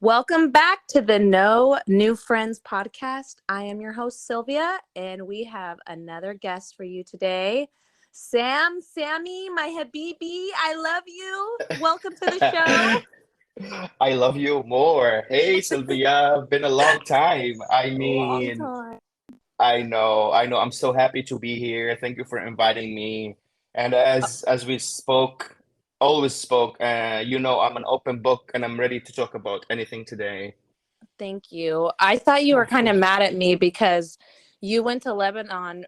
Welcome back to the No New Friends podcast. I am your host, Silvia, and we have another guest for you today. SamMae, my habibi, I love you. Welcome to the show. I love you more. Hey, Silvia, been a long time. I Long mean, time. I know. I'm so happy to be here. Thank you for inviting me. And as we always spoke, I'm an open book and I'm ready to talk about anything today. Thank you. I thought you were Of kind of course. mad at me because you went to Lebanon,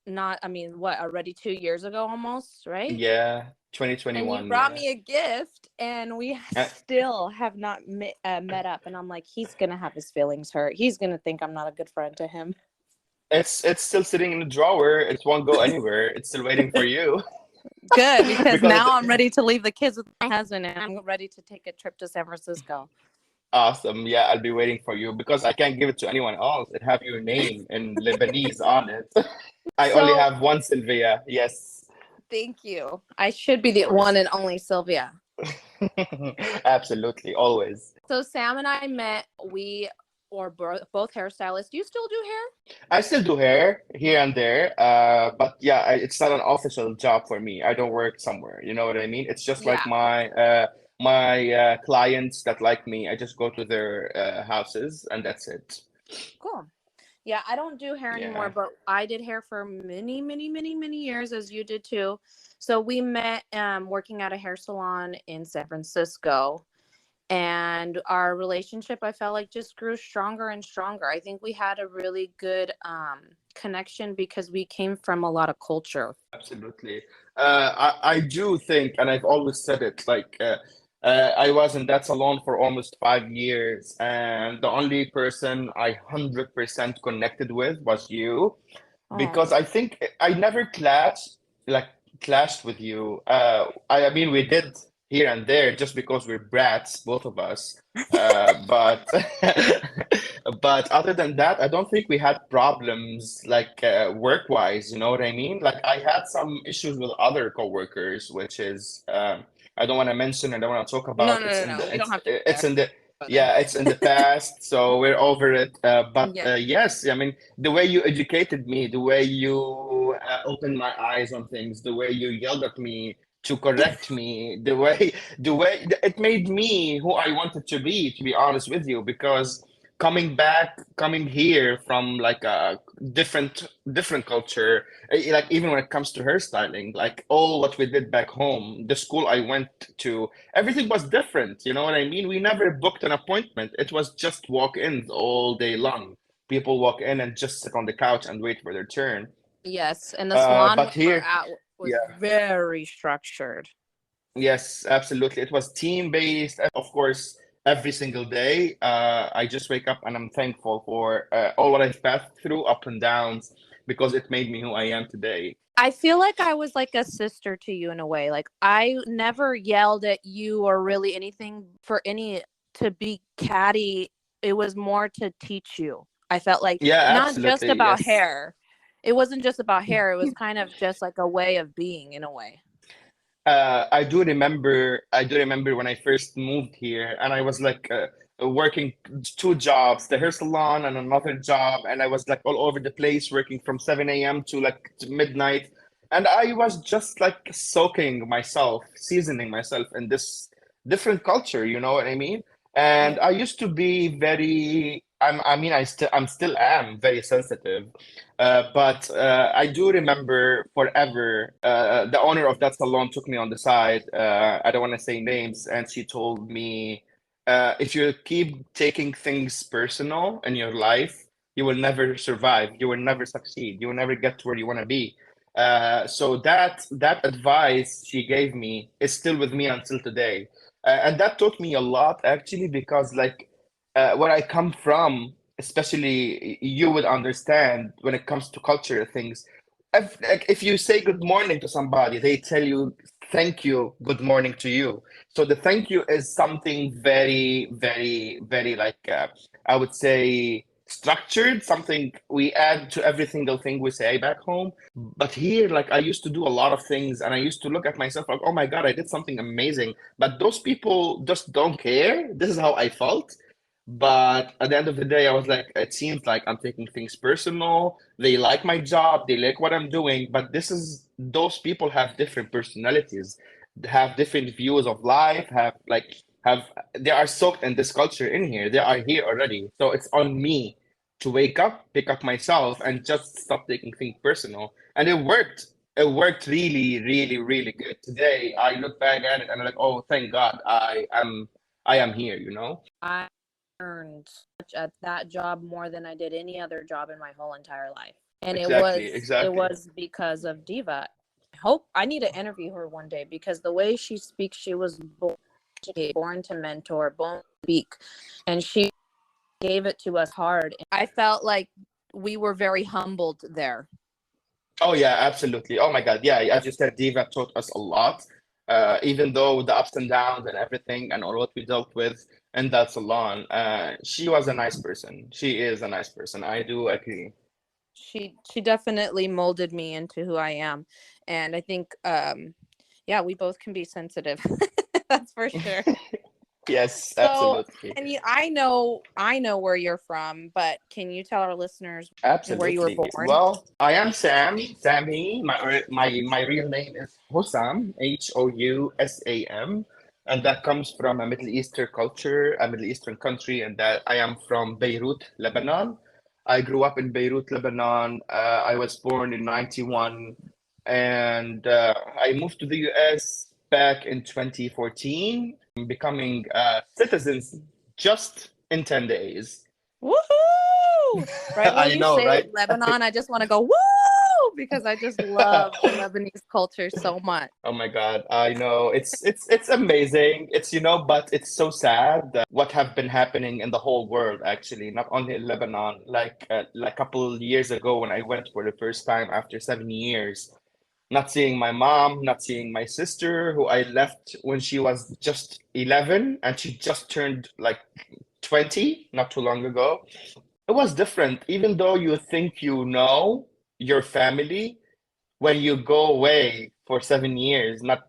already 2 years ago almost, right? Yeah, And you 2021, brought yeah. me a gift, and we Uh, still have not met up. And I'm like, he's gonna have his feelings hurt. He's gonna think I'm not a good friend to him. it's still sitting in the drawer. It won't go anywhere. It's still waiting for you Good, because because now I'm ready to leave the kids with my husband, and I'm ready to take a trip to San Francisco. awesome. Yeah, I'll be waiting for you because I can't give it to anyone else. It have your name in Lebanese on it. I only So have one Sylvia. Yes, thank you. I should be of the one course. and only Sylvia. Absolutely, always. So Sam and I met. We were both hairstylists. Do you still do hair? I still do hair here and there, but yeah, it's not an official job for me. I don't work somewhere. You know what I mean? It's just like Yeah. my clients that like me. I just go to their houses and that's it. Cool. Yeah, I don't do hair anymore, Yeah. but I did hair for many, many, many, many years, as you did too. So we met working at a hair salon in San Francisco, and our relationship, I felt like, just grew stronger and stronger. I think we had a really good connection because we came from a lot of culture. Absolutely. I do think, and I've always said it, I was in that salon for almost 5 years, and the only person I 100% connected with was you, Oh, because I think I never like clashed with you. I mean, we did here and there just because we're brats, both of us. But but other than that, I don't think we had problems like work-wise, you know what I mean? Like I had some issues with other coworkers, which is I don't want to mention, I don't want to talk no, about. no, no, no. We don't have to go It's there, in the brother. yeah, it's in the past, so we're over it. But Yeah. yes, I mean, the way you educated me, the way you opened my eyes on things, the way you yelled at me to correct me, the way it made me who I wanted to be honest with you, because coming here from like a different culture, like even when it comes to hairstyling, like all what we did back home, the school I went to, everything was different. You know what I mean? We never booked an appointment. It was just walk-ins all day long. People walk in and just sit on the couch and wait for their turn. Yes, and the salon we But were here, at was yeah, very structured. yes, absolutely. It was team-based, of course, every single day. I just wake up and I'm thankful for all what I've passed through, up and downs, because it made me who I am today. I feel like I was like a sister to you in a way. Like I never yelled at you or really anything for any to be catty. It was more to teach you. I felt like Yeah, not just absolutely. about Yes. hair. It wasn't just about hair. It was kind of just like a way of being in a way. I do remember when I first moved here, and I was like working two jobs, the hair salon and another job, and I was like all over the place, working from 7 a.m. to like to midnight, and I was just like soaking myself, seasoning myself in this different culture, you know what I mean? Yeah. And I used to be very, I mean, I'm still am very sensitive. But I do remember forever, the owner of that salon took me on the side. I don't want to say names, and she told me, if you keep taking things personal in your life, you will never survive. You will never succeed. You will never get to where you want to be. So that advice she gave me is still with me until today, and that taught me a lot actually, because like where I come from, especially you would understand when it comes to culture things. If you say good morning to somebody, they tell you thank you, good morning to you. So the thank you is something very, very, very like I would say structured, something we add to every single thing we say back home. But here, like I used to do a lot of things and I used to look at myself like, oh my God, I did something amazing. But those people just don't care. This is how I felt. But at the end of the day, I was like, it seems like I'm taking things personal. They like my job, they like what I'm doing, but those people have different personalities, have different views of life, have they are soaked in this culture in here. They are here already. So it's on me to wake up, pick up myself, and just stop taking things personal. And it worked. It worked really, really, really good. Today, I look back at it and I'm like, oh, thank God, I am here, you know? I earned much at that job more than I did any other job in my whole entire life. And it Exactly, was it exactly. was because of Diva. I hope I need to interview her one day because the way she speaks, she was born to educate, born to mentor, born to speak, and she gave it to us hard. I felt like we were very humbled there. Oh yeah, absolutely. Oh my God. Yeah, as you said, Diva taught us a lot. Even though the ups and downs and everything and all what we dealt with in that salon, she was a nice person. She is a nice person. I do agree. She definitely molded me into who I am, and I think yeah, we both can be sensitive. That's for sure. Yes, So, absolutely. and I know where you're from, but can you tell our listeners where you were Absolutely. born? Well, I am SamMae. My real name is Hossam, Housam, and that comes from a Middle Eastern culture, a Middle Eastern country, and that I am from Beirut, Lebanon. I grew up in Beirut, Lebanon. I was born in 91, and I moved to the US back in 2014, becoming citizens just in 10 days. Woohoo! Right when I you know, say right? Lebanon, I just want to go woo because I just love the Lebanese culture so much. Oh my God, I know. It's amazing. But it's so sad that what have been happening in the whole world actually, not only in Lebanon. Like a couple of years ago when I went for the first time after 7 years, not seeing my mom, not seeing my sister, who I left when she was just 11 and she just turned like 20 not too long ago. It was different, even though you think you know your family when you go away for 7 years, not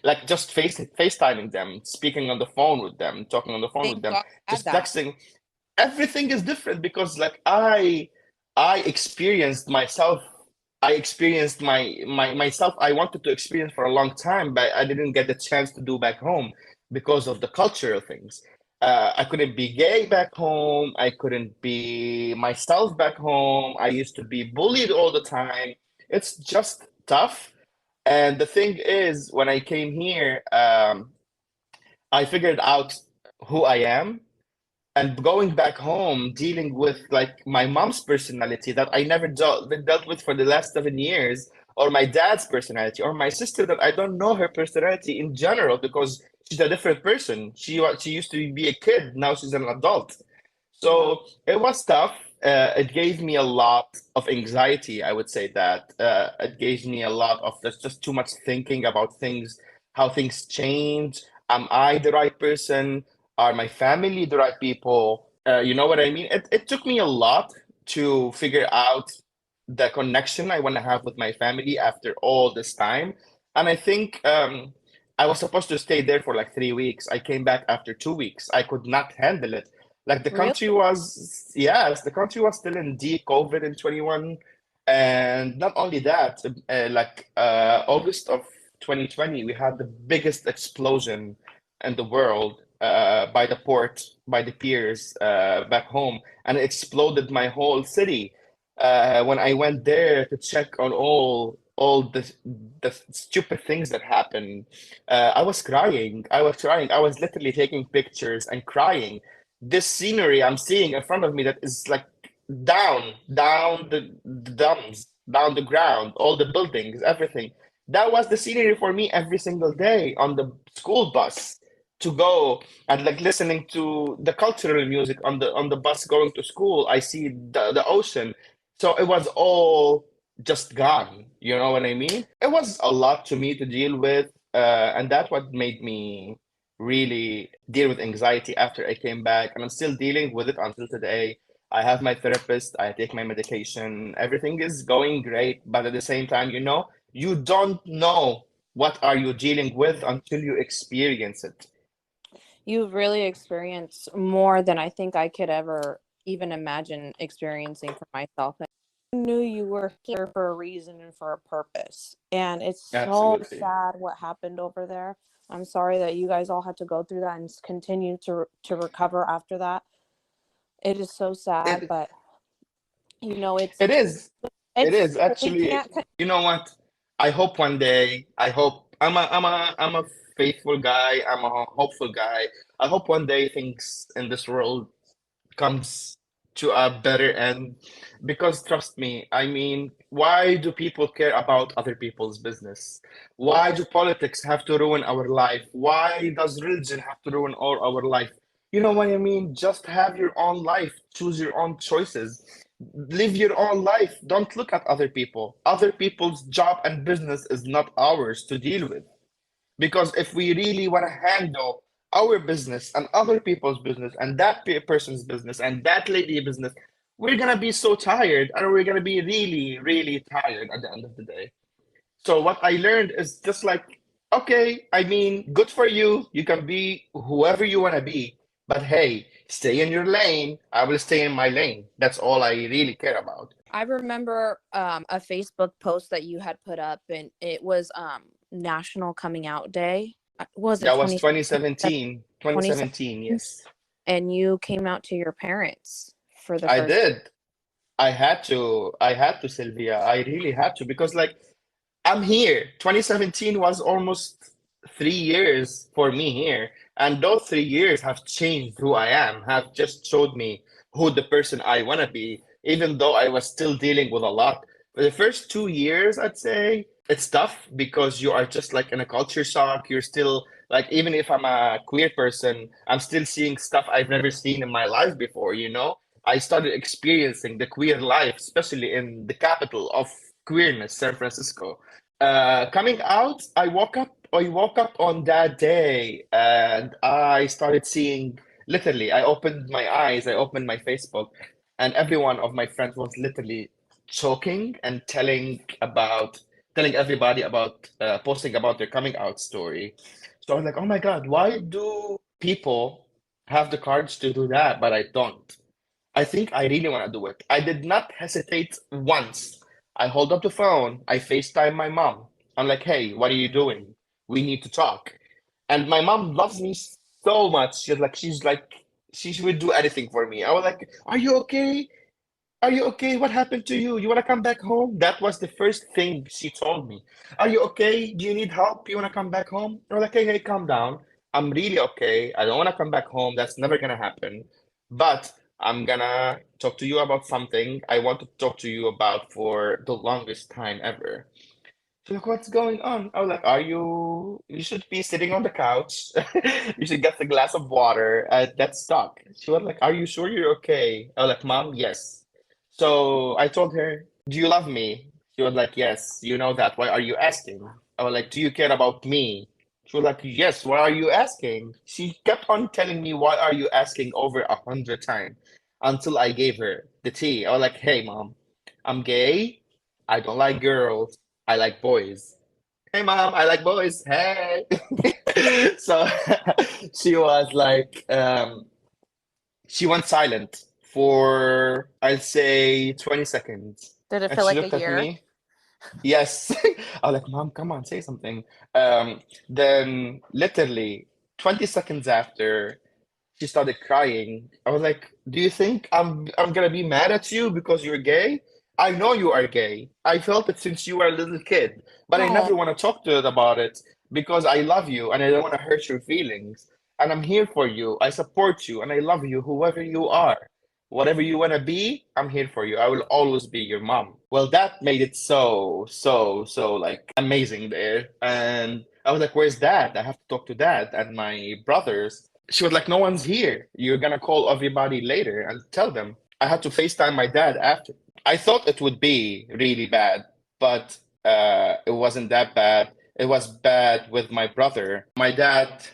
like just FaceTiming them, speaking on the phone with them, talking on the phone with Thank them, God I had just that. texting. Everything is different because like I experienced myself. I experienced myself. I wanted to experience for a long time, but I didn't get the chance to do back home because of the cultural things. I couldn't be gay back home. I couldn't be myself back home. I used to be bullied all the time. It's just tough. And the thing is, when I came here, I figured out who I am. And going back home, dealing with like my mom's personality that I never dealt with for the last 7 years, or my dad's personality, or my sister that I don't know her personality in general because she's a different person. She used to be a kid, now she's an adult. Wow. So it was tough. It gave me a lot of anxiety, I would say that. It gave me a lot of there's just too much thinking about things, how things change. Am I the right person? Are my family the right people? You know what I mean? It took me a lot to figure out the connection I want to have with my family after all this time. And I think I was supposed to stay there for like 3 weeks. I came back after 2 weeks. I could not handle it. Like the Really? country was, yes, the country was still in deep COVID in 21. And not only that, August of 2020, we had the biggest explosion in the world by the port, by the piers back home, and it exploded my whole city. When I went there to check on all the stupid things that happened, I was crying. I was crying. I was literally taking pictures and crying. This scenery I'm seeing in front of me that is like down the dumps, down the ground, all the buildings, everything. That was the scenery for me every single day on the school bus to go and like listening to the cultural music on the bus going to school. I see the ocean. So it was all just gone. You know what I mean? It was a lot to me to deal with, and that's what made me really deal with anxiety after I came back, and I'm still dealing with it until today. I have my therapist, I take my medication, everything is going great, but at the same time, you don't know what are you dealing with until you experience it. You've really experienced more than I think I could ever even imagine experiencing for myself. I knew you were here for a reason and for a purpose. And it's so Absolutely. sad what happened over there. I'm sorry that you guys all had to go through that and continue to recover after that. It is so sad, It but it's it is. It it's is we actually. can't. You know what? I hope one day. I hope I'm a faithful guy. I'm a hopeful guy. I hope one day things in this world comes to a better end, because trust me, I mean, why do people care about other people's business? Why do politics have to ruin our life? Why does religion have to ruin all our life? You know what I mean? Just have your own life, choose your own choices, live your own life. Don't look at other people. Other people's job and business is not ours to deal with. Because if we really want to handle our business and other people's business and that person's business and that lady business, we're gonna be so tired, and we're gonna be really, really tired at the end of the day. So what I learned is just like, okay, I mean, good for you. You can be whoever you want to be, but hey, stay in your lane. I will stay in my lane. That's all I really care about. I remember a Facebook post that you had put up, and it was National Coming Out Day. Was it That was 20, 2017. 2017? 2017, yes. And you came out to your parents for the I first time. did. I had to. I had to, Sylvia. I really had to, because like I'm here. 2017 was almost 3 years for me here. And those 3 years have changed who I am, have just showed me who the person I want to be, even though I was still dealing with a lot. For the first 2 years, I'd say it's tough because you are just like in a culture shock. You're still like, even if I'm a queer person, I'm still seeing stuff I've never seen in my life before. I started experiencing the queer life, especially in the capital of queerness, San Francisco. Coming out, I woke up on that day and I started seeing, literally, I opened my eyes, I opened my Facebook, and every one of my friends was literally choking and telling everybody about posting about their coming out story. So I was like, oh my God, why do people have the courage to do that, but I don't? I think I really want to do it. I did not hesitate once. I hold up the phone. I FaceTime my mom. I'm like, hey, what are you doing? We need to talk. And my mom loves me so much. She's like, she would do anything for me. I was like, are you okay? Are you okay? What happened to you? You want to come back home? That was the first thing she told me. Are you okay? Do you need help? You want to come back home? I was like, hey, calm down. I'm really okay. I don't want to come back home. That's never going to happen. But I'm gonna talk to you about something I want to talk to you about for the longest time ever. She's like, what's going on? I was like, you should be sitting on the couch. You should get a glass of water. Let's talk. She was like, are you sure you're okay? I was like, Mom, yes. So I told her, do you love me? She was like, yes, you know that. Why are you asking? I was like, do you care about me? She was like, yes, why are you asking? She kept on telling me, why are you asking, over 100 times, until I gave her the tea. I was like, hey, Mom, I'm gay. I don't like girls. I like boys. Hey, Mom, I like boys. Hey. So she was like, she went silent for, I'd say, 20 seconds. Did it And feel she like a looked at year? me. Yes. I was like, Mom, come on, say something. Then, literally, 20 seconds after, she started crying. I was like, "Do you think I'm gonna be mad at you because you're gay? I know you are gay. I felt it since you were a little kid, but I Oh, never want to talk to you about it because I love you and I don't want to hurt your feelings. And I'm here for you. I support you and I love you, whoever you are. Whatever you want to be, I'm here for you. I will always be your mom." Well, that made it so, so, so like amazing there. And I was like, where's dad? I have to talk to dad and my brothers. She was like, no one's here. You're gonna call everybody later and tell them. I had to FaceTime my dad after. I thought it would be really bad, but it wasn't that bad. It was bad with my brother. My dad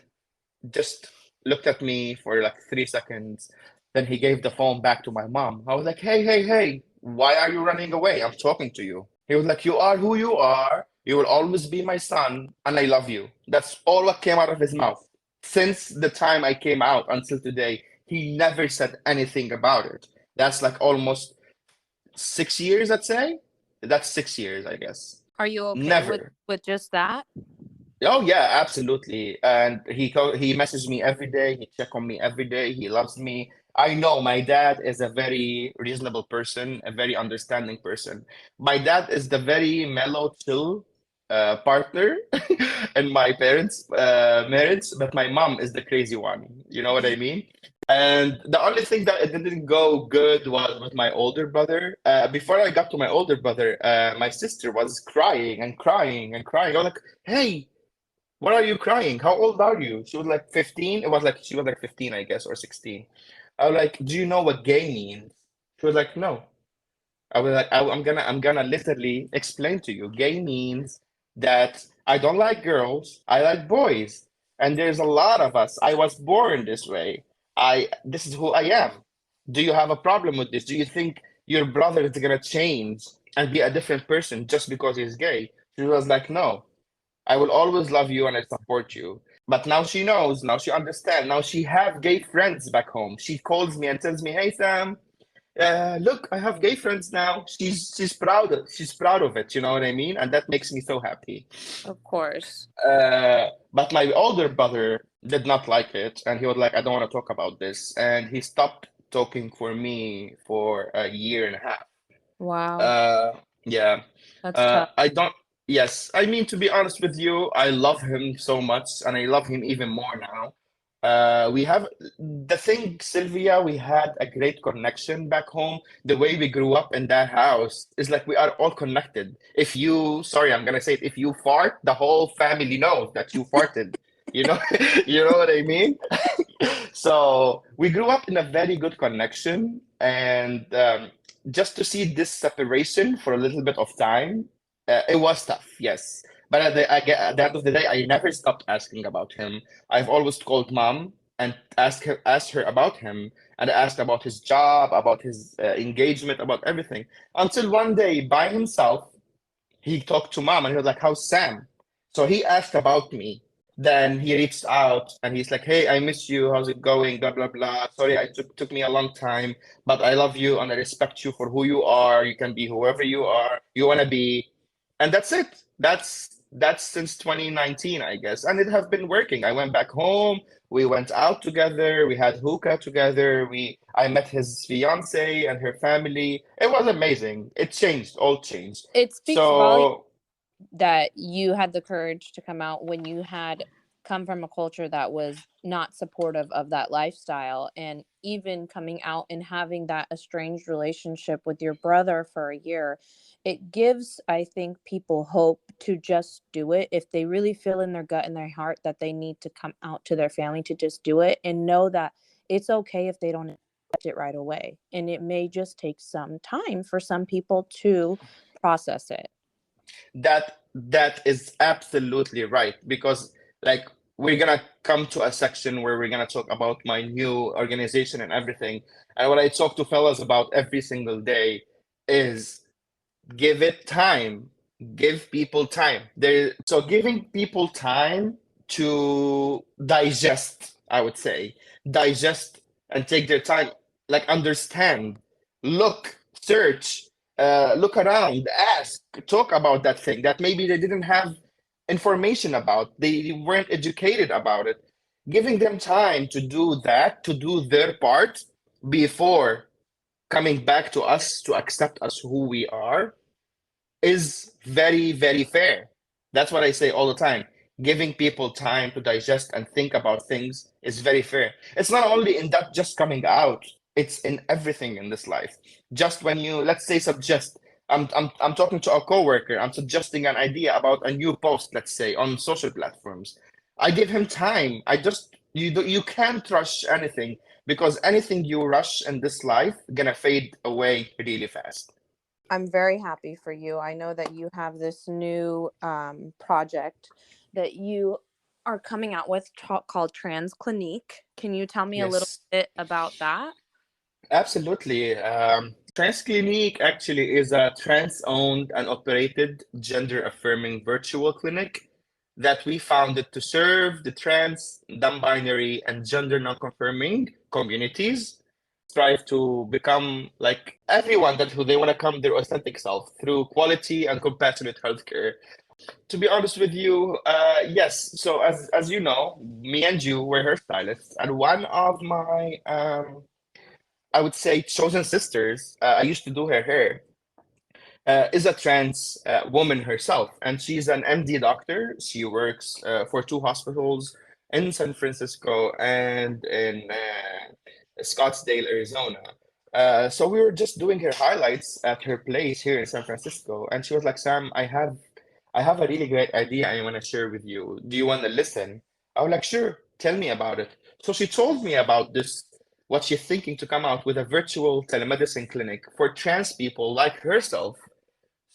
just looked at me for like 3 seconds Then he gave the phone back to my mom. I was like, hey, hey, hey, why are you running away? I'm talking to you. He was like, you are who you are. You will always be my son, and I love you. That's all what came out of his mouth. Since the time I came out until today, he never said anything about it. That's like almost 6 years, I'd say. That's 6 years, I guess. Are you okay Never. with just that? Oh yeah, absolutely. And he messages me every day. He check on me every day. He loves me. I know my dad is a very reasonable person, a very understanding person. My dad is the very mellow, chill partner in my parents' marriage, but my mom is the crazy one. You know what I mean? And the only thing that it didn't go good was with my older brother. Before I got to my older brother, my sister was crying and crying and crying. I was like, "Hey, what are you crying? How old are you?" She was like 15. It was like she was like 15, I guess, or 16. I was like, "Do you know what gay means?" She was like, "No." I was like, I'm gonna literally explain to you. Gay means that I don't like girls, I like boys. And there's a lot of us. I was born this way. This is who I am. Do you have a problem with this? Do you think your brother is gonna change and be a different person just because he's gay? She was like, no. I will always love you and I support you. But now she knows, now she understands, now she have gay friends back home. She calls me and tells me, "Hey Sam, look, I have gay friends now." She's proud of it, you know what I mean? And that makes me so happy. Of course. But my older brother did not like it, and he was like, "I don't want to talk about this." And he stopped talking for me for a year and a half. Wow. Uh, yeah. That's tough. I don't, yes. I mean, to be honest with you, I love him so much, and I love him even more now. We have the thing, Sylvia, we had a great connection back home. The way we grew up in that house is like we are all connected. If you, sorry, I'm gonna say it, if you fart, the whole family knows that you farted. You know, you know what I mean? So we grew up in a very good connection, and just to see this separation for a little bit of time, it was tough, yes. But at the end of the day, I never stopped asking about him. I've always called mom and asked her about him, and asked about his job, about his engagement, about everything. Until one day, by himself, he talked to mom and he was like, "How's Sam?" So he asked about me. Then he reached out and he's like, "Hey, I miss you. How's it going? Blah blah blah. Sorry, I took me a long time, but I love you and I respect you for who you are. You can be whoever you are, you wanna be." And that's it. That's since 2019, I guess. And it has been working. I went back home, we went out together, we had hookah together, I met his fiance and her family. It was amazing. It changed, all changed. It speaks volumes So that you had the courage to come out when you had come from a culture that was not supportive of that lifestyle, and even coming out and having that estranged relationship with your brother for a year. It gives, I think, people hope to just do it if they really feel in their gut and their heart that they need to come out to their family, to just do it and know that it's okay if they don't accept it right away, and it may just take some time for some people to process it. that is absolutely right, because like we're gonna come to a section where we're gonna talk about my new organization and everything. And what I talk to fellas about every single day is give it time. Give people time. So giving people time to digest, I would say, digest and take their time, like understand, look, search, look around, ask, talk about that thing that maybe they didn't have information about, they weren't educated about it. Giving them time to do that, to do their part before coming back to us to accept us who we are is very, very fair. That's what I say all the time. Giving people time to digest and think about things is very fair. It's not only in that just coming out, it's in everything in this life. Just when you, let's say, suggest, I'm talking to a coworker, I'm suggesting an idea about a new post, let's say, on social platforms. I give him time. You can't rush anything, because anything you rush in this life gonna fade away really fast. I'm very happy for you. I know that you have this new project that you are coming out with called Trans Clinique. Can you tell me a little Yes. bit about that? Absolutely. Trans Clinique actually is a trans-owned and operated gender-affirming virtual clinic that we founded to serve the trans, non-binary, and gender non-conforming communities. Strive to become like everyone that who they want to come their authentic self through quality and compassionate healthcare. To be honest with you, yes. So as you know, me and you were hairstylists, and one of my I would say chosen sisters, I used to do her hair, is a trans woman herself, and she's an MD doctor. She works for two hospitals in San Francisco and in Scottsdale, Arizona. So we were just doing her highlights at her place here in San Francisco, and she was like, "Sam, I have a really great idea I want to share with you. Do you want to listen?" I was like, "Sure, tell me about it." So she told me about this, what she's thinking to come out with a virtual telemedicine clinic for trans people like herself.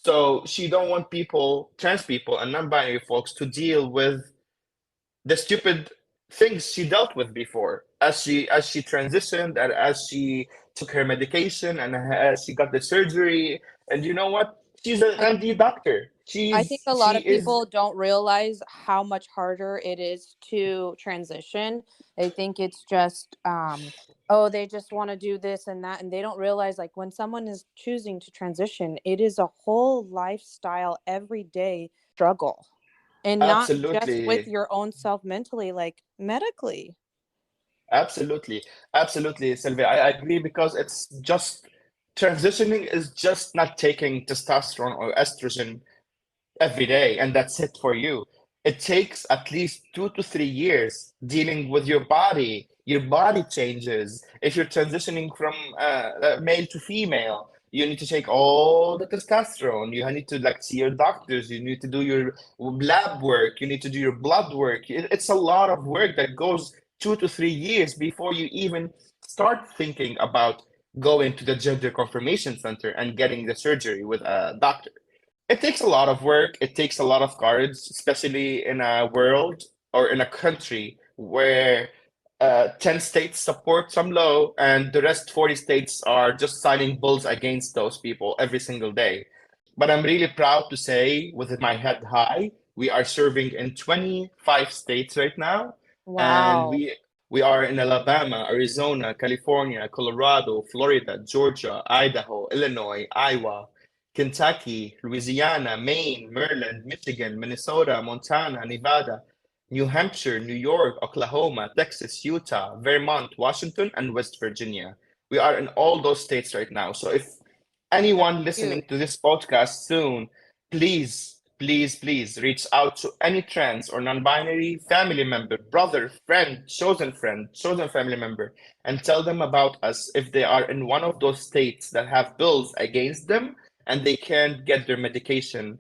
So she don't want people, trans people and non-binary folks to deal with the stupid things she dealt with before as she transitioned and as she took her medication and as she got the surgery. And you know what? She's an I MD doctor. I think a She lot of is people don't realize how much harder it is to transition. They think it's just oh, they just want to do this and that, and they don't realize like when someone is choosing to transition, it is a whole lifestyle everyday struggle. And not just with absolutely. your own self mentally, like medically. Absolutely, absolutely, Sylvia. I agree because it's just transitioning is just not taking testosterone or estrogen every day, and that's it for you. It takes at least 2 to 3 years dealing with your body. Your body changes. If you're transitioning from male to female, you need to take all the testosterone. You need to like see your doctors. You need to do your lab work. You need to do your blood work. It's a lot of work that goes 2 to 3 years before you even start thinking about going to the gender confirmation center and getting the surgery with a doctor. It takes a lot of work. It takes a lot of courage, especially in a world or in a country where 10 states support some law and the rest 40 states are just signing bills against those people every single day. But I'm really proud to say, with my head high, we are serving in 25 states right now. And Wow. we are in Alabama, Arizona, California, Colorado, Florida, Georgia, Idaho, Illinois, Iowa, Kentucky, Louisiana, Maine, Maryland, Michigan, Minnesota, Montana, Nevada, New Hampshire, New York, Oklahoma, Texas, Utah, Vermont, Washington, and West Virginia. We are in all those states right now. So if That's anyone huge. listening to this podcast soon, please, please, please reach out to any trans or non-binary family member, brother, friend, chosen family member, and tell them about us if they are in one of those states that have bills against them and they can't get their medication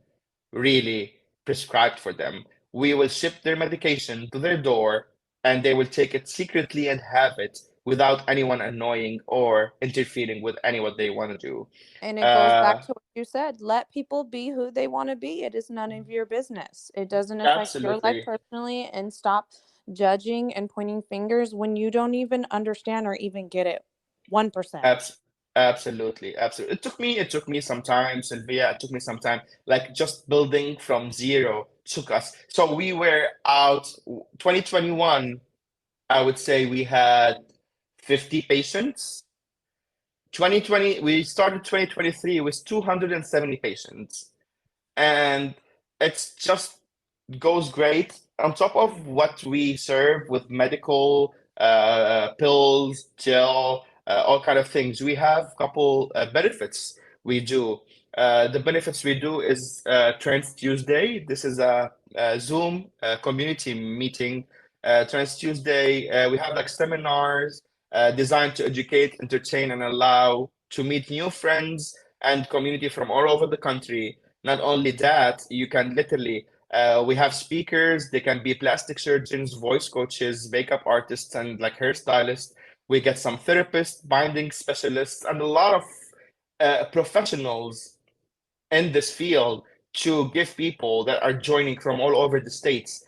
really prescribed for them. We will ship their medication to their door and they will take it secretly and have it without anyone annoying or interfering with any what they want to do. And it goes back Uh, to what you said. Let people be who they want to be. It is none of your business. It doesn't affect your life Absolutely. personally. And stop judging and pointing fingers when you don't even understand or even get it 1%. Abs Absolutely. Absolutely. It took me some time, Sylvia. It took me some time. Like just building from zero took us. So we were out 2021, I would say we had 50 patients. 2020, we started 2023 with 270 patients. And it's just goes great on top of what we serve with medical pills, gel, all kind of things. We have a couple benefits we do. The benefits we do is Trans Tuesday. This is a Zoom community meeting. Trans Tuesday, we have like seminars designed to educate, entertain, and allow to meet new friends and community from all over the country. Not only that, you can literally we have speakers. They can be plastic surgeons, voice coaches, makeup artists, and like hairstylists. We get some therapists, binding specialists, and a lot of professionals in this field to give people that are joining from all over the states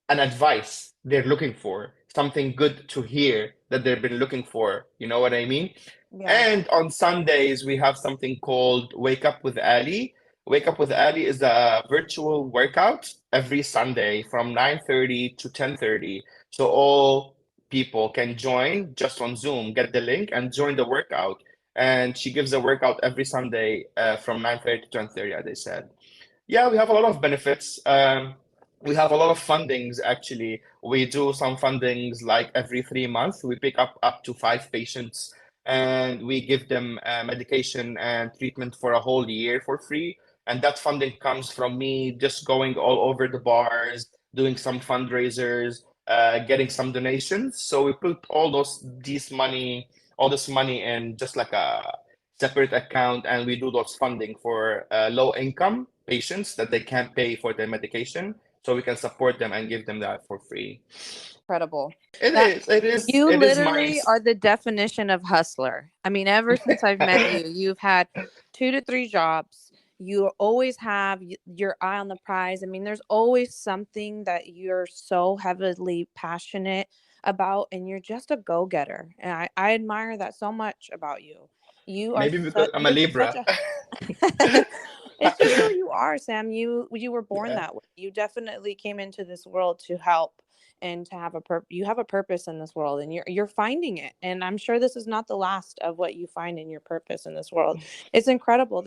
an advice they're looking for, something good to hear that they've been looking for. You know what I mean? Yeah. And on Sundays, we have something called Wake Up with Ali. Wake Up with Ali is a virtual workout every Sunday from 9:30 to 10:30. So all people can join just on Zoom, get the link and join the workout. And she gives a workout every Sunday from 9:30 to 10:30, as I said. Yeah, we have a lot of benefits. We have a lot of fundings actually. We do some fundings like every 3 months. We pick up to 5 patients and we give them medication and treatment for a whole year for free. And that funding comes from me just going all over the bars, doing some fundraisers, getting some donations. So we put all this money in just like a separate account, and we do those funding for low income patients that they can't pay for their medication, so we can support them and give them that for free. Incredible. It That is, it is, you it is my, literally are the definition of hustler. I mean, ever since I've met you, you've had 2 to 3 jobs. You always have your eye on the prize. I mean, there's always something that you're so heavily passionate about, and you're just a go-getter. And I admire that so much about you. You are maybe because I'm a you're just such Libra. a it's just who you are, Sam. You were born Yeah, that way. You definitely came into this world to help and to have you have a purpose in this world, and you're finding it. And I'm sure this is not the last of what you find in your purpose in this world. It's incredible.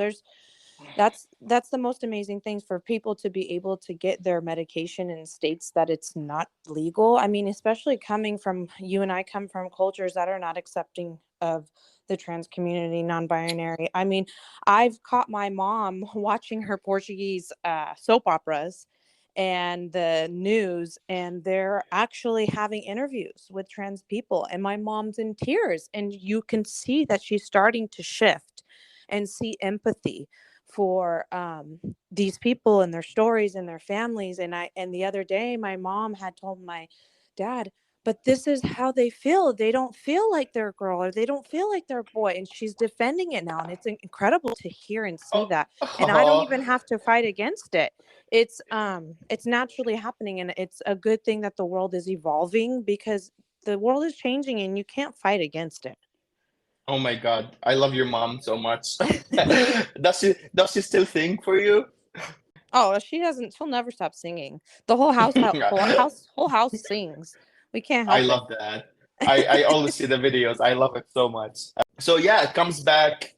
That's the most amazing things for people to be able to get their medication in states that it's not legal. I mean, especially coming from you and I come from cultures that are not accepting of the trans community, non-binary. I mean, I've caught my mom watching her Portuguese soap operas and the news, and they're actually having interviews with trans people, and my mom's in tears, and you can see that she's starting to shift and see empathy for these people and their stories and their families. And the other day my mom had told my dad, but this is how they feel. They don't feel like they're a girl, or they don't feel like they're a boy. And she's defending it now. And it's incredible to hear and see oh, that. And I don't oh, even have to fight against it. It's naturally happening. And it's a good thing that the world is evolving, because the world is changing and you can't fight against it. oh my God, I love your mom so much. Does she still sing for you? Oh, she doesn't. She'll never stop singing. The whole whole house sings. We can't I help it. love that. I always see the videos. I love it so much. So yeah, it comes back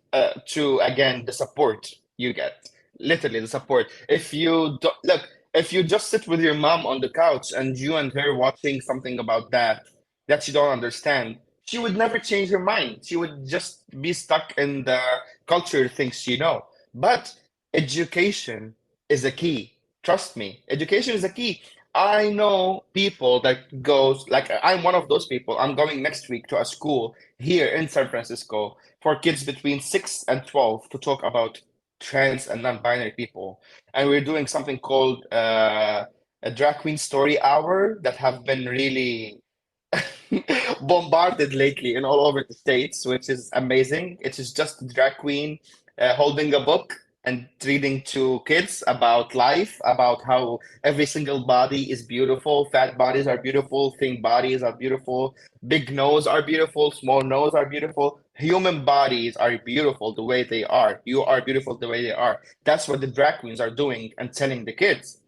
to again the support you get. Literally the support. If you do, look, if you just sit with your mom on the couch and you and her watching something about that you don't understand, she would never change her mind. She would just be stuck in the culture things she know. But education is a key. Trust me, education is a key. I know people that goes like I'm one of those people. I'm going next week to a school here in San Francisco for kids between 6 and 12 to talk about trans and non-binary people. And we're doing something called a drag queen story hour that have been really bombarded lately in all over the states, which is amazing. It is just a drag queen holding a book and reading to kids about life, about how every single body is beautiful. Fat bodies are beautiful, thin bodies are beautiful, big nose are beautiful, small nose are beautiful. Human bodies are beautiful the way they are. You are beautiful the way they are. That's what the drag queens are doing and telling the kids.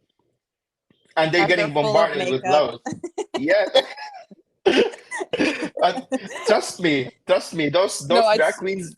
And they're As they're getting full of bombarded with makeup. love. Yeah. But trust me, No, those drag queens,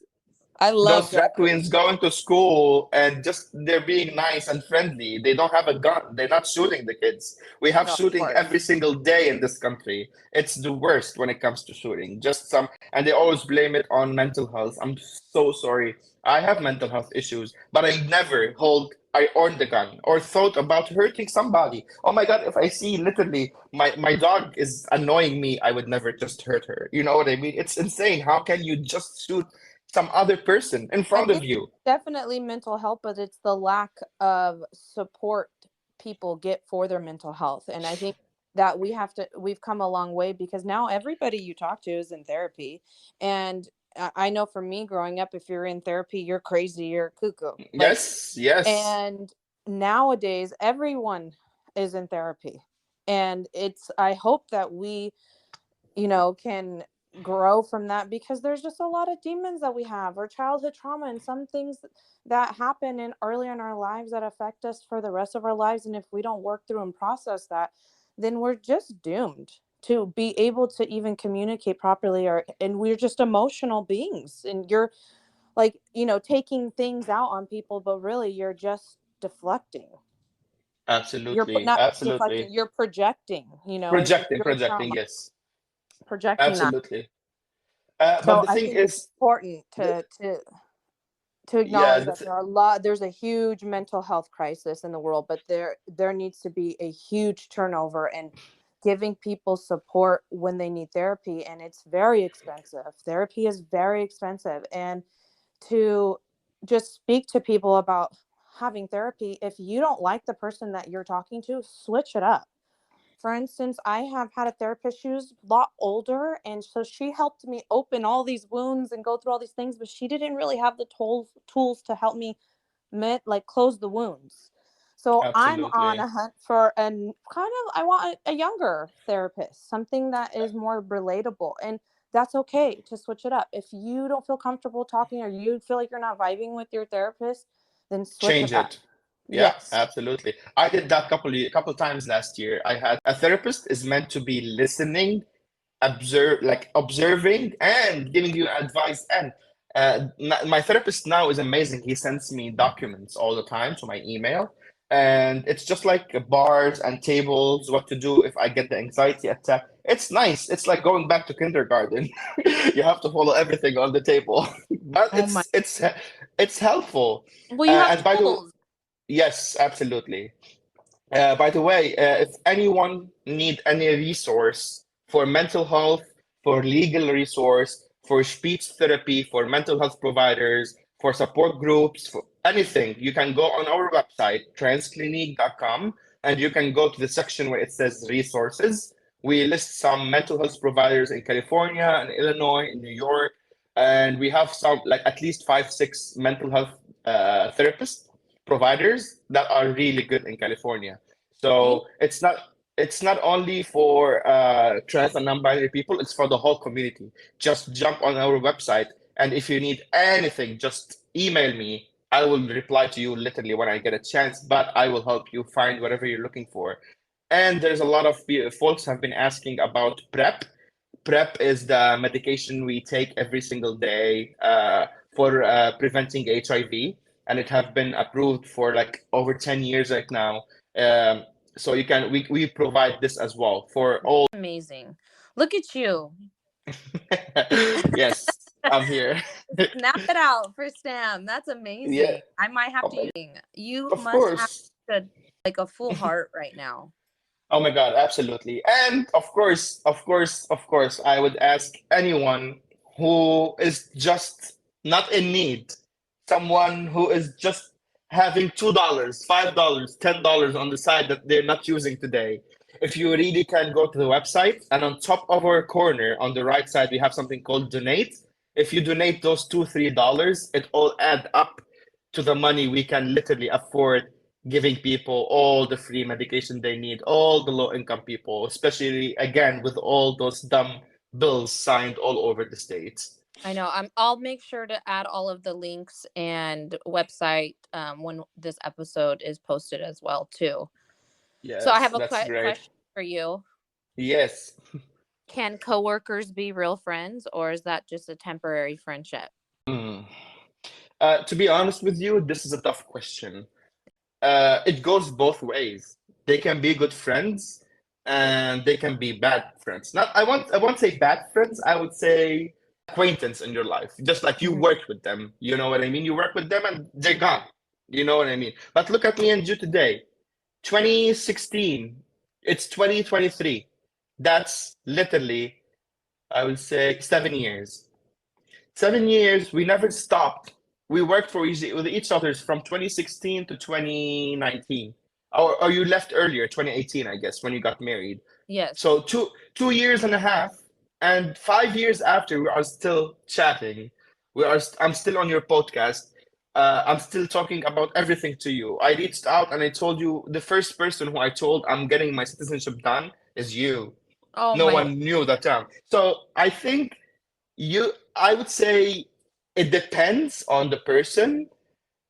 I love those drag drag queens queens. going to school and just they're being nice and friendly. They don't have a gun. They're not shooting the kids. We have No, of shooting course. every single day in this country. It's the worst when it comes to shooting. Just some, and they always blame it on mental health. I'm so sorry. I have mental health issues, but I owned the gun or thought about hurting somebody. Oh my God, if I see literally my dog is annoying me, I would never just hurt her. You know what I mean? It's insane. How can you just shoot some other person in I front of think you? definitely mental health, but it's the lack of support people get for their mental health. And I think that we've come a long way, because now everybody you talk to is in therapy. And I know for me growing up, if you're in therapy, you're crazy, you're cuckoo. Like, Yes, yes. and nowadays everyone is in therapy. And I hope that we can grow from that, because there's just a lot of demons that we have, or childhood trauma, and some things that happen in early in our lives that affect us for the rest of our lives. And if we don't work through and process that, then we're just doomed to be able to even communicate properly, or and we're just emotional beings, and you're like, taking things out on people, but really you're just deflecting. Absolutely, Not deflecting, absolutely. you're projecting, your Projecting, trauma, yes, projecting that. absolutely. But So the I thing think it's is, important the, to yeah, acknowledge that there's a huge mental health crisis in the world, but there needs to be a huge turnover and giving people support when they need therapy. And it's very expensive. Therapy is very expensive. And to just speak to people about having therapy, if you don't like the person that you're talking to, switch it up. For instance, I have had a therapist. She was a lot older, and so she helped me open all these wounds and go through all these things, but she didn't really have the tools to help me close the wounds. So I'm on absolutely a hunt for I want a younger therapist, something that is more relatable. And that's okay to switch it up. If you don't feel comfortable talking, or you feel like you're not vibing with your therapist, then switch it change up. it. Yeah, Yes. absolutely. I did that couple times last year. I had a therapist is meant to be listening, observing and giving you advice. And my therapist now is amazing. He sends me documents all the time to my email, and it's just like bars and tables, what to do if I get the anxiety attack. It's nice. It's like going back to kindergarten. You have to follow everything on the table, but Oh my. it's helpful. Well, you have And by the tools. Yes, absolutely. By the way, if anyone need any resource for mental health, for legal resource, for speech therapy, for mental health providers, for support groups, for anything, you can go on our website, transclinique.com, and you can go to the section where it says resources. We list some mental health providers in California and Illinois, in New York, and we have some, like at least five, six mental health therapists providers that are really good in California. Thank So it's not only for trans and non-binary people, it's for the whole community. Just jump on our website, and if you need anything, just email me. I will reply to you literally when I get a chance, but I will help you find whatever you're looking for. And there's a lot of folks have been asking about PrEP. PrEP is the medication we take every single day for preventing HIV, and it have been approved for like over 10 years right now. So we provide this as well for all. Amazing. Look at you. Yes, I'm here. Snap it out for Sam. That's Yeah, amazing. I might have oh to my, use. You of must have course. a full heart right now. Oh my God, absolutely. And of course, I would ask anyone who is just not in need, someone who is just having $2, $5, $10 on the side that they're not using today. If you really can go to the website, and on top of our corner on the right side, we have something called donate. If you donate those $2, $3, it all add up to the money we can literally afford giving people all the free medication they need, all the low income people, especially again with all those dumb bills signed all over the states. I know. I'll make sure to add all of the links and website when this episode is posted as well too. So I Yes, have a that's great. question for you. Yes. Can coworkers be real friends, or is that just a temporary friendship? Hmm. To be honest with you, this is a tough question. It goes both ways. They can be good friends and they can be bad friends. Not I won't say bad friends, I would say acquaintance in your life. Just like you Mhm. worked with them. You know what I mean? You work with them and they're gone. You know what I mean? But look at me and you today. 2016, it's 2023. That's literally, I would say, 7 years. 7 years, we never stopped. We worked with each other from 2016 to 2019. Or you left earlier, 2018, I guess, when you got married. Yes. So two years and a half, and 5 years after, we are still chatting. I'm still on your podcast. I'm still talking about everything to you. I reached out and I told you the first person who I told I'm getting my citizenship done is you. Oh No my. one knew that time. So I think I would say it depends on the person,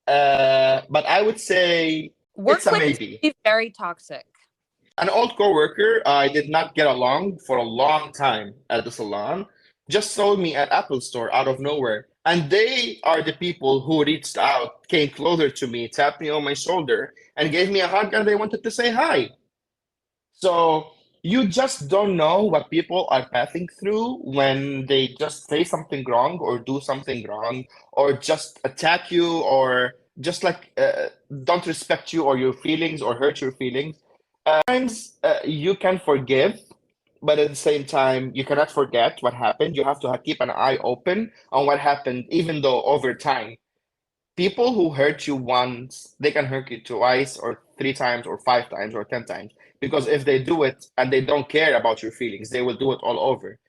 but I would say it's a Workplaces maybe. can be very toxic. An old coworker I did not get along for a long time at the salon just saw me at Apple Store out of nowhere. And they are the people who reached out, came closer to me, tapped me on my shoulder, and gave me a hug, and they wanted to say hi. So you just don't know what people are passing through when they just say something wrong or do something wrong or just attack you or just like don't respect you or your feelings or hurt your feelings. Sometimes you can forgive, but at the same time, you cannot forget what happened. You have to keep an eye open on what happened, even though over time people who hurt you once, they can hurt you twice or three times or five times or 10 times. Because if they do it and they don't care about your feelings, they will do it all over.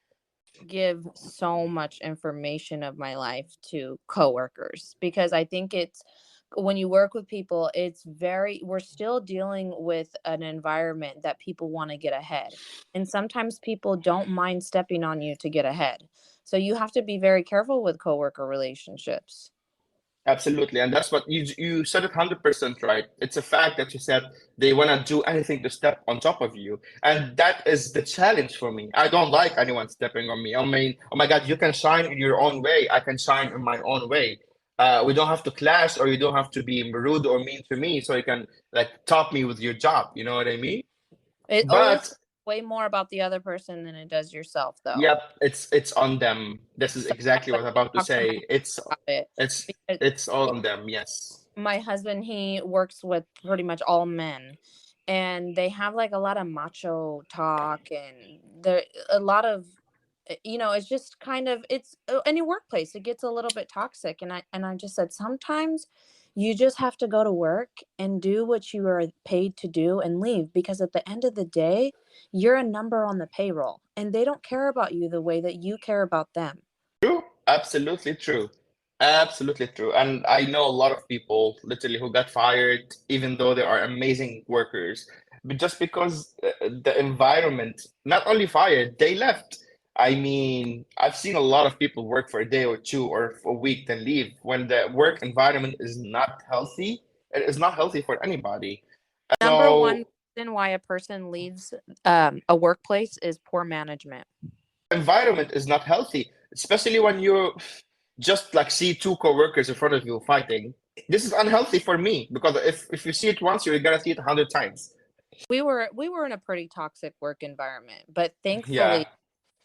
Give so much information of my life to coworkers because I think it's when you work with people, it's very, we're still dealing with an environment that people want to get ahead. And sometimes people don't mind stepping on you to get ahead. So you have to be very careful with coworker relationships. Absolutely. And that's what you said it 100% right. It's a fact that you said they want to do anything to step on top of you. And that is the challenge for me. I don't like anyone stepping on me. I mean, oh my God, you can shine in your own way. I can shine in my own way. We don't have to clash or you don't have to be rude or mean to me so you can like top me with your job. You know what I mean? It always But way more about the other person than it does yourself, though. yep, it's on them. This is Sometimes exactly I what I'm about to talk to my say. husband about it It's because it's all on them. Yes. my husband, he works with pretty much all men, and they have like a lot of macho talk, and there a lot of it's just kind of it's any workplace it gets a little bit toxic, and I just said sometimes you just have to go to work and do what you are paid to do and leave, because at the end of the day you're a number on the payroll and they don't care about you the way that you care about them. True, absolutely true. Absolutely true. And I know a lot of people literally who got fired, even though they are amazing workers, but just because the environment, not only fired, they left. I mean, I've seen a lot of people work for a day or two or for a week, then leave when the work environment is not healthy. It is not healthy for anybody. Number one So reason why a person leaves a workplace is poor management. environment is not healthy, especially when you just like see two coworkers in front of you fighting. This is unhealthy for me because if you see it once, you're gonna see it 100 times. We were in a pretty toxic work environment, but Yeah. thankfully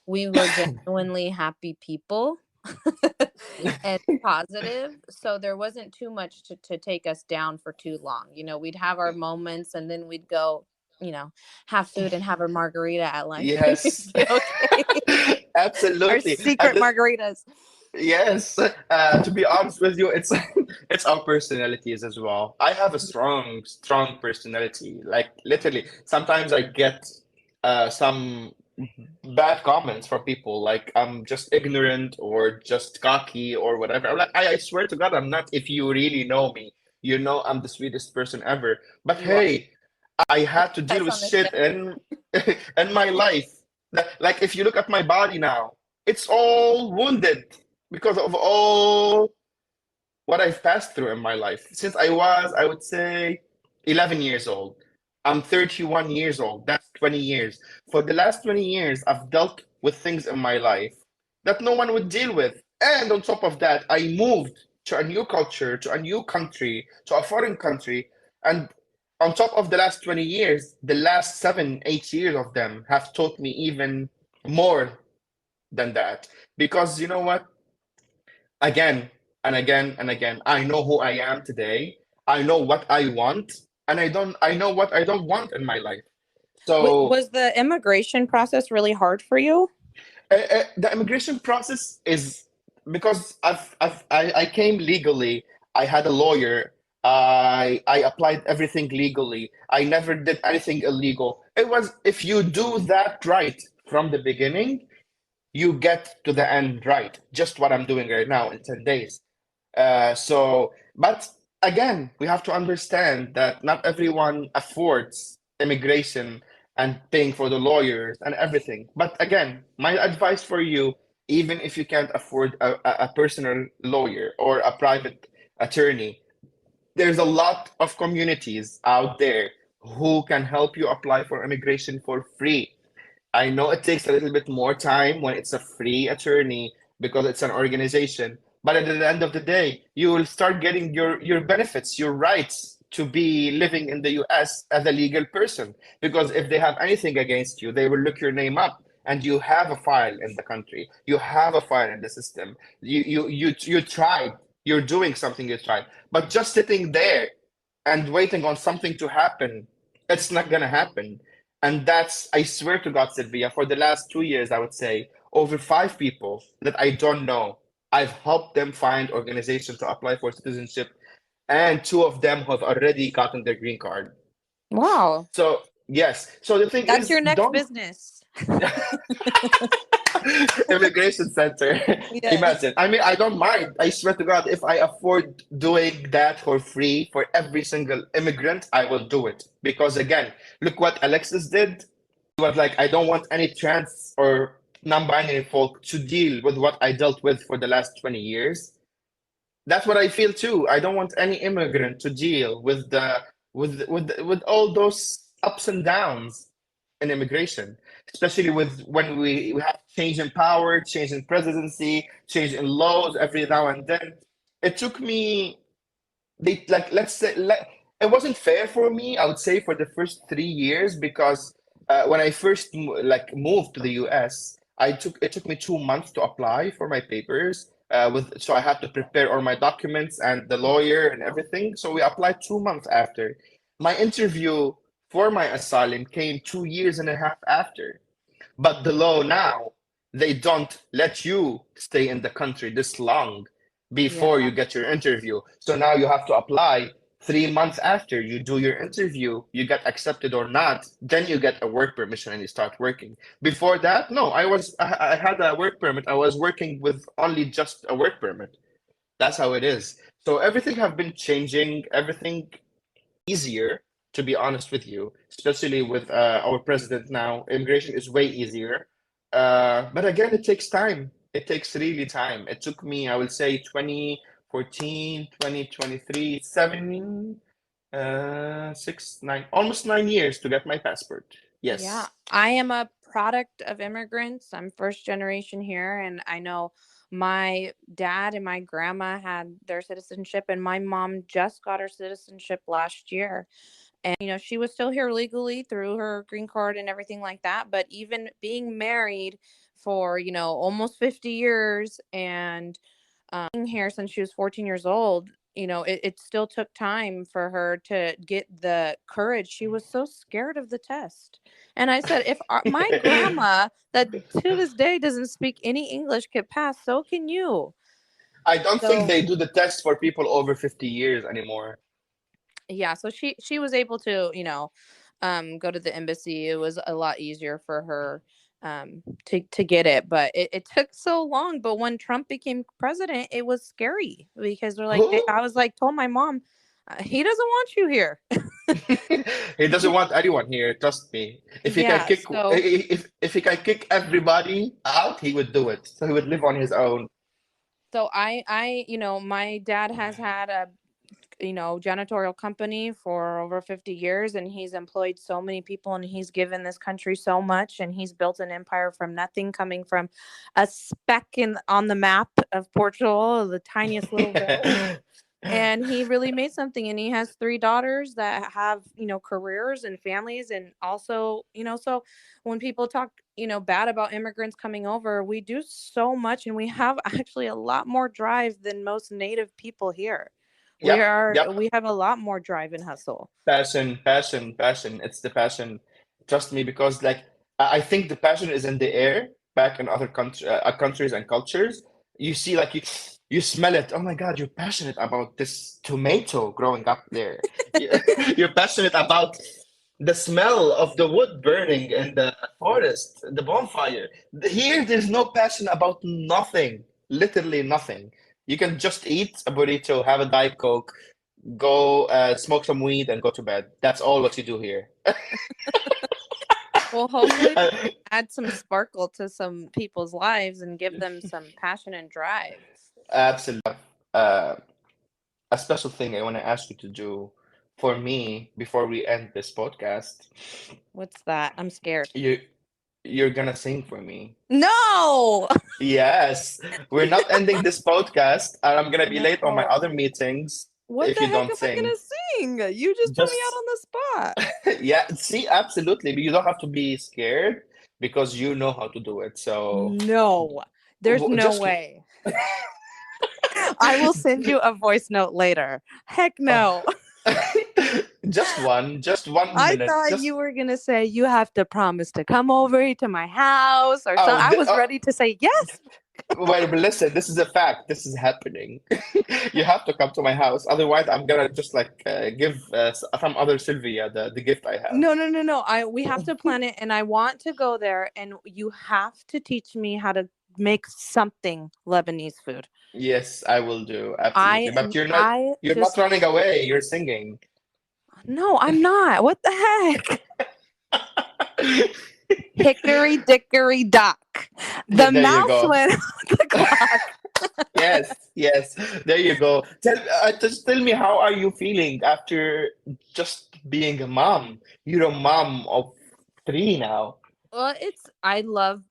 we were genuinely happy people and positive. So there wasn't too much to take us down for too long. We'd have our moments and then we'd go, have food and have a margarita at lunch. And Yes. it'd be okay. Our Absolutely. secret margaritas. Yes. To be honest with you, it's it's our personalities as well. I have a strong personality. Like literally, sometimes I get some bad comments from people like I'm just ignorant or just cocky or whatever. I'm like, I swear to God, I'm not. If you really know me, you know I'm the sweetest person ever. But You are. hey, I had to deal That's with on the shit in in my life. Like if you look at my body now, it's all wounded because of all what I've passed through in my life since I was, I would say, 11 years old. I'm 31 years old. That's 20 years. For the last 20 years, I've dealt with things in my life that no one would deal with. And on top of that, I moved to a new culture, to a new country, to a foreign country. And on top of the last 20 years, the last 7, 8 years of them have taught me even more than that. Because you know what? Again and again and again, I know who I am today. I know what I want, and I know what I don't want in my life. So Was the immigration process really hard for you? the immigration process is because I came legally. I had a lawyer. I applied everything legally. I never did anything illegal. It was if you do that right from the beginning, you get to the end right. Just what I'm doing right now in 10 days. But again, we have to understand that not everyone affords immigration and paying for the lawyers and everything. But again, my advice for you even if you can't afford a personal lawyer or a private attorney, there's a lot of communities out there who can help you apply for immigration for free. I know it takes a little bit more time when it's a free attorney because it's an organization, but at the end of the day, you will start getting your benefits, your rights to be living in the US as a legal person. Because if they have anything against you, they will look your name up and you have a file in the country. You have a file in the system. You tried. You're doing something you tried. But just sitting there and waiting on something to happen, it's not gonna happen. And that's, I swear to God, Sylvia, for the last 2 years, I would say, over 5 people that I don't know, I've helped them find organizations to apply for citizenship, and two of them have already gotten their green card. Wow. So, yes. So the thing That's is, your next don't business. immigration center. Yes. Imagine. I mean, I don't mind. I swear to God, if I afford doing that for free for every single immigrant, I will do it. Because again, look what Alexis did. He was like, I don't want any trans or non-binary folk to deal with what I dealt with for the last 20 years. That's what I feel too. I don't want any immigrant to deal with with all those ups and downs in immigration, especially with when we have change in power, change in presidency, change in laws every now and then. It took me, they like, let's say, it wasn't fair for me, I would say, for the first 3 years, because when I first moved to the US, it took me 2 months to apply for my papers. So I had to prepare all my documents and the lawyer and everything. So we applied 2 months after. My interview for my asylum came 2 years and a half after. But the law now, they don't let you stay in the country this long before Yeah. you get your interview. So now you have to apply 3 months after you do your interview, you get accepted or not, then you get a work permission and you start working. Before that, no, I had a work permit. I was working with only just a work permit. That's how it is. So everything have been changing, everything easier, to be honest with you, especially with our president now. Immigration is way easier. But again, it takes time. It takes really time. It took me, I would say, 2014, 2023, 7, 6, 9, almost 9 years to get my passport. Yeah. Yes. I am a product of immigrants. I'm first generation here, and I know my dad and my grandma had their citizenship, and my mom just got her citizenship last year. And she was still here legally through her green card and everything like that, but even being married for almost 50 years, and being here since she was 14 years old, it still took time for her to get the courage. She was so scared of the test. And I said, if my grandma, that to this day doesn't speak any English, could pass, so can you. I don't think So they do the test for people over 50 years anymore. yeah, so she was able to go to the embassy. It was a lot easier for her to get it, but it took so long. But when Trump became president, it was scary because they're like, Who? I was like, told my mom, he doesn't want you here. He doesn't want anyone here, trust me. Yeah, so If he can kick everybody out, he would do it. So he would live on his own. my dad has had a janitorial company for over 50 years, and he's employed so many people, and he's given this country so much, and he's built an empire from nothing, coming from a speck on the map of Portugal, the tiniest little village. And he really made something, and he has 3 daughters that have careers and families, and also so when people talk bad about immigrants coming over, we do so much, and we have actually a lot more drive than most native people here. we Yep, are yep. we have a lot more drive and hustle. Passion, passion, passion. It's the passion. Trust me, because like I think the passion is in the air back in other countries and cultures. You see, like you smell it. Oh my God, you're passionate about this tomato growing up there. You- You're passionate about the smell of the wood burning in the forest, the bonfire. Here, there's no passion about nothing, literally nothing. You can just eat a burrito, have a Diet Coke, go smoke some weed, and go to bed. That's all what you do here. Well, hopefully add some sparkle to some people's lives and give them some passion and drive. Absolutely. Uh, a special thing I want to ask you to do for me before we end this podcast. What's that? I'm scared. You you're gonna sing for me. No. Yes, we're not ending this podcast, and I'm gonna be late on my No. other meetings What if the you heck don't am I sing. gonna sing? You just put me out Just on the spot. yeah, see, absolutely. But you don't have to be scared because you know how to do it. So No. There's no just way. I will send you a voice note later. Heck no. just one I minute. thought you Just were gonna say you have to promise to come over to my house or something. oh, I was ready to say yes. wait, but listen, this is a fact. This is happening. You have to come to my house. Otherwise, I'm gonna just like give some other Sylvia the gift I have. No, no, no, no. We have to plan it, and I want to go there, and you have to teach me how to make something Lebanese food. Yes, I will do. Absolutely. But I you're not just running away. You're singing. no, I'm not. What the heck? Hickory dickory dock. The There you mouse go. went off the clock. Yes, yes. There you go. Just tell me, how are you feeling after just being a mom? You're a mom of three now. Well, I love,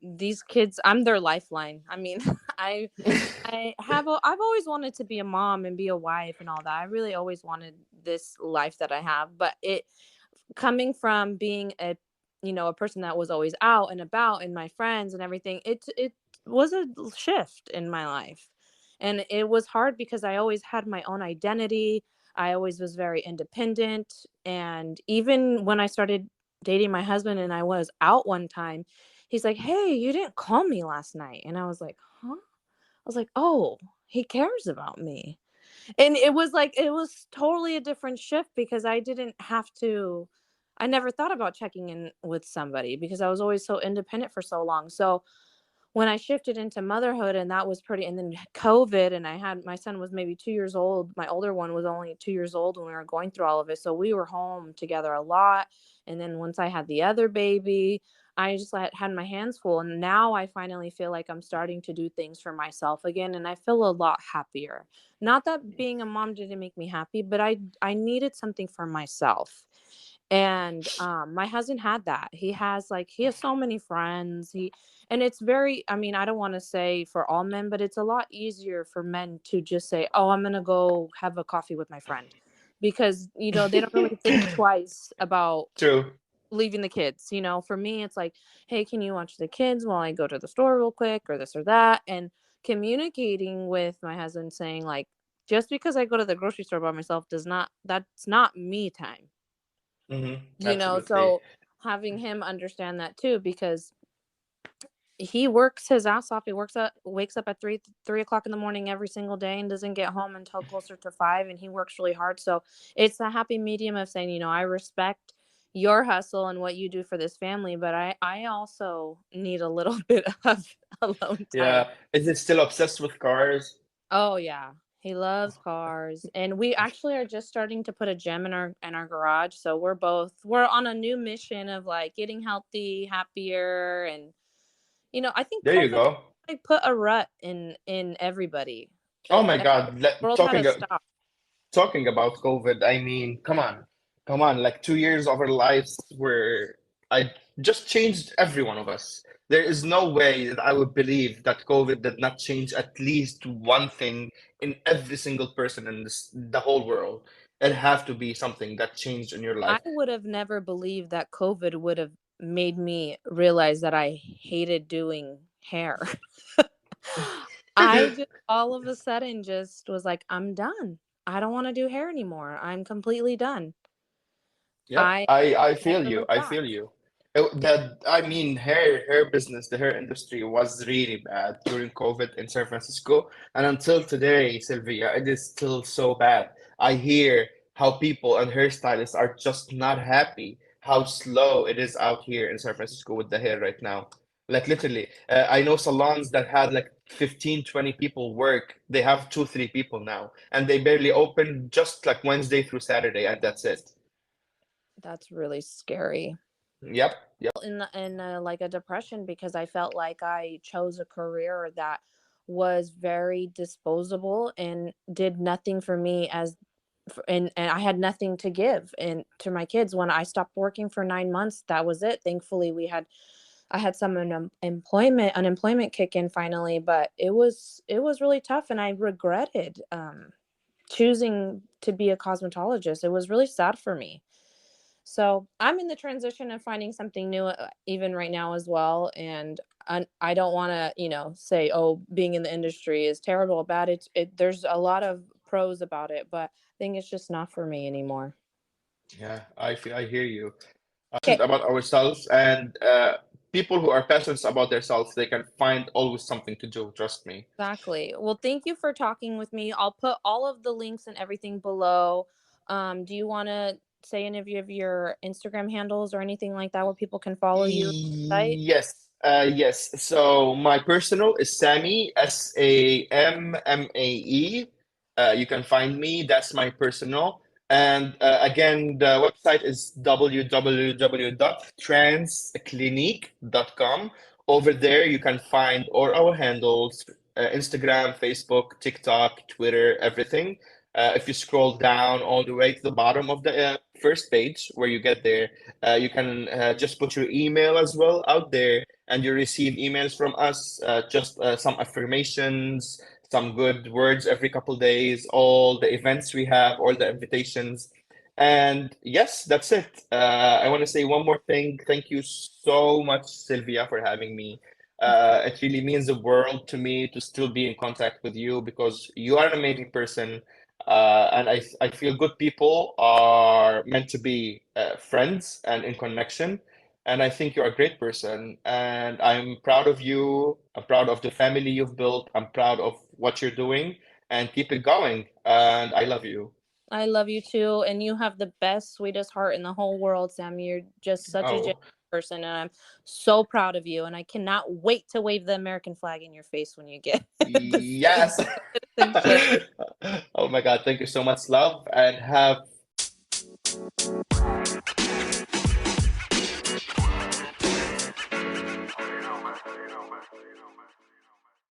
these kids. I'm their lifeline. I mean, I I've always wanted to be a mom and be a wife and all that. I really always wanted this life that I have, but it coming from being a person that was always out and about and my friends and everything, it was a shift in my life. And it was hard because I always had my own identity. I always was very independent. And even when I started dating my husband and I was out one time, he's like, "Hey, you didn't call me last night." And I was like, "Huh?" I was like, "Oh, he cares about me." And it was totally a different shift because I never thought about checking in with somebody because I was always so independent for so long. So when I shifted into motherhood, and that was pretty, and then COVID, and I had my son was maybe 2 years old. My older one was only 2 years old when we were going through all of it. So we were home together a lot. And then once I had the other baby, I just had my hands full. And now I finally feel like I'm starting to do things for myself again. And I feel a lot happier. Not that being a mom didn't make me happy, but I needed something for myself. And my husband had that. He has so many friends. And it's very, I mean, I don't want to say for all men, but it's a lot easier for men to just say, "Oh, I'm going to go have a coffee with my friend." Because, they don't really think twice about True. leaving the kids. For me, it's like, "Hey, can you watch the kids while I go to the store real quick or this or that?" And communicating with my husband saying like, just because I go to the grocery store by myself that's not me time. Absolutely. So having him understand that too, because he works his ass off. He wakes up at 3 o'clock in the morning every single day and doesn't get home until closer to 5. And he works really hard. So it's a happy medium of saying, I respect your hustle and what you do for this family, but I also need a little bit of alone time. Yeah. Is it still obsessed with cars? Oh yeah. He loves cars. And we actually are just starting to put a gym in our garage. So we're on a new mission of like getting healthy, happier, and I think There you COVID go. like put a rut in everybody. Oh my Every God. world had to stop. Talking about COVID, I mean, come on, like 2 years of our lives were I just changed every one of us. There is no way that I would believe that COVID did not change at least one thing in every single person in the whole world. It have to be something that changed in your I life. would have never believed that COVID would have made me realize that I hated doing hair. I just all of a sudden just was like, I'm done. I don't want to do hair anymore. I'm completely done. Yep, I I feel never you. looked I back. feel you. I mean, hair business, the hair industry was really bad during COVID in San Francisco, and until today, Sylvia, it is still so bad. I hear how people and hairstylists are just not happy how slow it is out here in San Francisco with the hair right now. Like literally, I know salons that had like 15, 20 people work. They have two, three people now, and they barely open just like Wednesday through Saturday, and that's it. That's really scary. Yep. Yep. In like a depression because I felt like I chose a career that was very disposable and did nothing for me and I had nothing to give and to my kids. When I stopped working for 9 months, that was it. Thankfully, I had some unemployment kick in finally, but it was really tough, and I regretted choosing to be a cosmetologist. It was really sad for me. So I'm in the transition of finding something new, even right now as well. And I don't want to, say, oh, being in the industry is terrible or bad. There's a lot of pros about it, but I think it's just not for me anymore. Yeah, I hear you. Okay, Passionate about ourselves, and people who are passionate about themselves, they can find always something to do. Trust me. exactly. Well, thank you for talking with me. I'll put all of the links and everything below. Do you want to say any of your Instagram handles or anything like that where people can follow you site? Yes, yes. So my personal is Sammy, SAMMAE. You can find me. That's my personal. And again, the website is www.transclinique.com. Over there, you can find all our handles, Instagram, Facebook, TikTok, Twitter, everything. If you scroll down all the way to the bottom of the first page where you get there, you can just put your email as well out there, and you receive emails from us, just some affirmations, some good words every couple days, all the events we have, all the invitations. And yes, that's it. I want to say one more thing. Thank you so much, Sylvia, for having me. It really means the world to me to still be in contact with you because you are an amazing person. And I feel good people are meant to be friends and in connection. And I think you're a great person. And I'm proud of you. I'm proud of the family you've built. I'm proud of what you're doing. And keep it going. And I love you. I love you too, and you have the best, sweetest heart in the whole world, Sam. You're just such a genuine Oh, person, and I'm so proud of you. And I cannot wait to wave the American flag in your face when you get the yes. citizenship. Oh my God. Thank you so much, love. And have